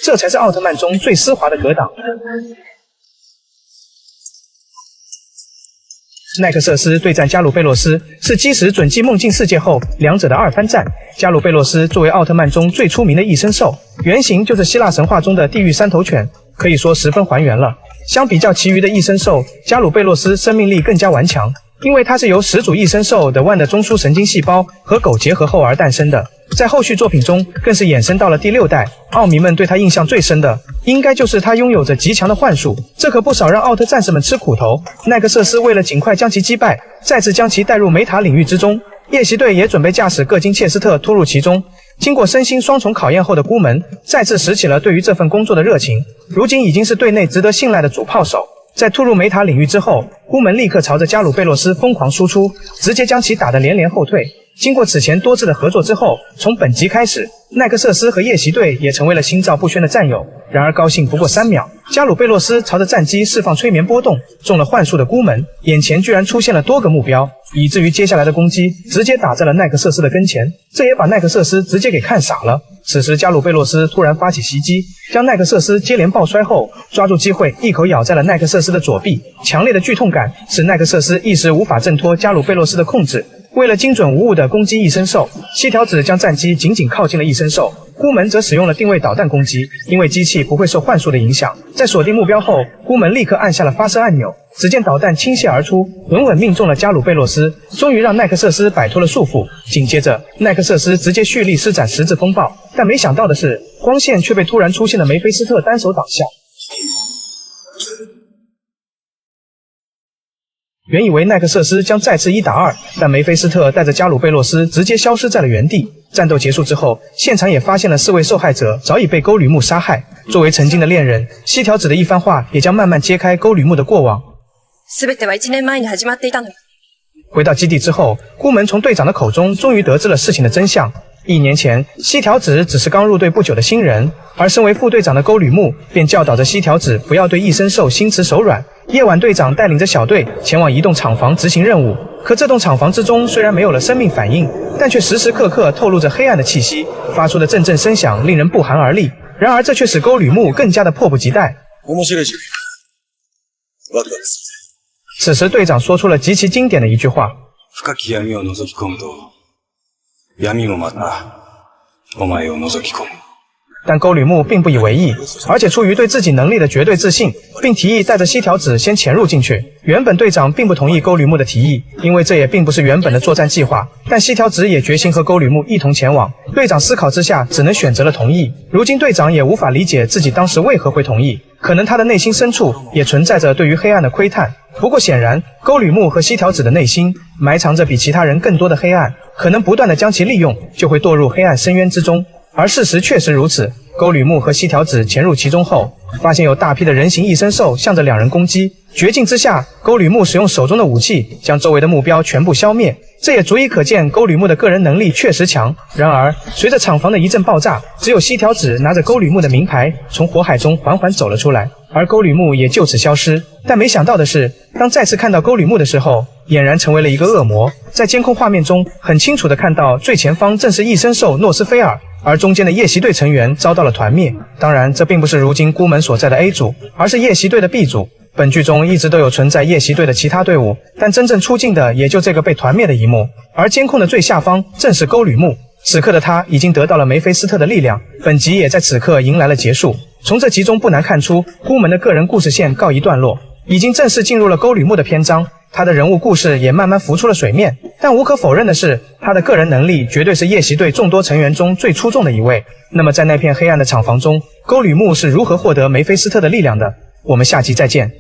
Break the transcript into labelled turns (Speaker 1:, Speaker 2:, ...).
Speaker 1: 这才是奥特曼中最丝滑的格挡。奈克瑟斯对战加鲁贝洛斯是基石准记梦境世界后两者的二番战。加鲁贝洛斯作为奥特曼中最出名的异生兽，原型就是希腊神话中的地狱三头犬，可以说十分还原了。相比较其余的异生兽，加鲁贝洛斯生命力更加顽强，因为它是由始祖异生兽的1的中枢神经细胞和狗结合后而诞生的。在后续作品中更是衍生到了第6代，奥迷们对他印象最深的应该就是他拥有着极强的幻术，这可不少让奥特战士们吃苦头。奈克瑟斯为了尽快将其击败，再次将其带入梅塔领域之中，夜袭队也准备驾驶各金切斯特突入其中。经过身心双重考验后的孤门再次拾起了对于这份工作的热情，如今已经是队内值得信赖的主炮手。在突入梅塔领域之后，孤门立刻朝着加鲁贝洛斯疯狂输出，直接将其打得连连后退。经过此前多次的合作之后，从本集开始，奈克瑟斯和夜袭队也成为了心照不宣的战友。然而高兴不过3秒，加鲁贝洛斯朝着战机释放催眠波动，中了幻术的孤门眼前居然出现了多个目标，以至于接下来的攻击直接打在了奈克瑟斯的跟前，这也把奈克瑟斯直接给看傻了。此时加鲁贝洛斯突然发起袭击，将奈克瑟斯接连爆摔后，抓住机会一口咬在了奈克瑟斯的左臂，强烈的剧痛感使奈克瑟斯一时无法挣脱加鲁贝洛斯的控制。为了精准无误地攻击异生兽，西条子将战机紧紧靠近了异生兽，孤门则使用了定位导弹攻击，因为机器不会受幻术的影响。在锁定目标后，孤门立刻按下了发射按钮，只见导弹倾泻而出，稳稳命中了加鲁贝洛斯，终于让奈克瑟斯摆脱了束缚。紧接着，奈克瑟斯直接蓄力施展十字风暴，但没想到的是，光线却被突然出现的梅菲斯特单手挡下。原以为奈克瑟斯将再次1打2，但梅菲斯特带着加鲁贝洛斯直接消失在了原地。战斗结束之后，现场也发现了4位受害者早已被沟吕木杀害。作为曾经的恋人，西条子的一番话也将慢慢揭开沟吕木的过往。回到基地之后，孤门从队长的口中终于得知了事情的真相。1年前，西条子只是刚入队不久的新人，而身为副队长的沟吕木便教导着西条子不要对异生兽心慈手软。夜晚队长带领着小队前往移动厂房执行任务，可这栋厂房之中虽然没有了生命反应，但却时时刻刻透露着黑暗的气息，发出的阵阵声响令人不寒而栗。然而这却使沟吕木更加的迫不及待。此时队长说出了极其经典的一句话：但沟吕木并不以为意，而且出于对自己能力的绝对自信，并提议带着西条子先潜入进去。原本队长并不同意沟吕木的提议，因为这也并不是原本的作战计划，但西条子也决心和沟吕木一同前往。队长思考之下只能选择了同意。如今队长也无法理解自己当时为何会同意，可能他的内心深处也存在着对于黑暗的窥探。不过显然，沟吕木和西条子的内心埋藏着比其他人更多的黑暗，可能不断的将其利用，就会堕入黑暗深渊之中。而事实确实如此，沟吕木和西条子潜入其中后，发现有大批的人形异生兽向着两人攻击。绝境之下，沟吕木使用手中的武器将周围的目标全部消灭，这也足以可见沟吕木的个人能力确实强。然而，随着厂房的一阵爆炸，只有西条子拿着沟吕木的名牌从火海中缓缓走了出来，而沟吕木也就此消失。但没想到的是，当再次看到沟吕木的时候，俨然成为了一个恶魔。在监控画面中，很清楚地看到最前方正是异生兽诺斯菲尔，而中间的夜袭队成员遭到了团灭。当然，这并不是如今孤门所在的 A 组，而是夜袭队的 B 组。本剧中一直都有存在夜袭队的其他队伍，但真正出镜的也就这个被团灭的一幕。而监控的最下方正是沟吕木，此刻的他已经得到了梅菲斯特的力量。本集也在此刻迎来了结束。从这集中不难看出，孤门的个人故事线告一段落，已经正式进入了沟吕木的篇章。他的人物故事也慢慢浮出了水面，但无可否认的是，他的个人能力绝对是夜袭队众多成员中最出众的一位。那么在那片黑暗的厂房中，沟吕木是如何获得梅菲斯特的力量的？我们下集再见。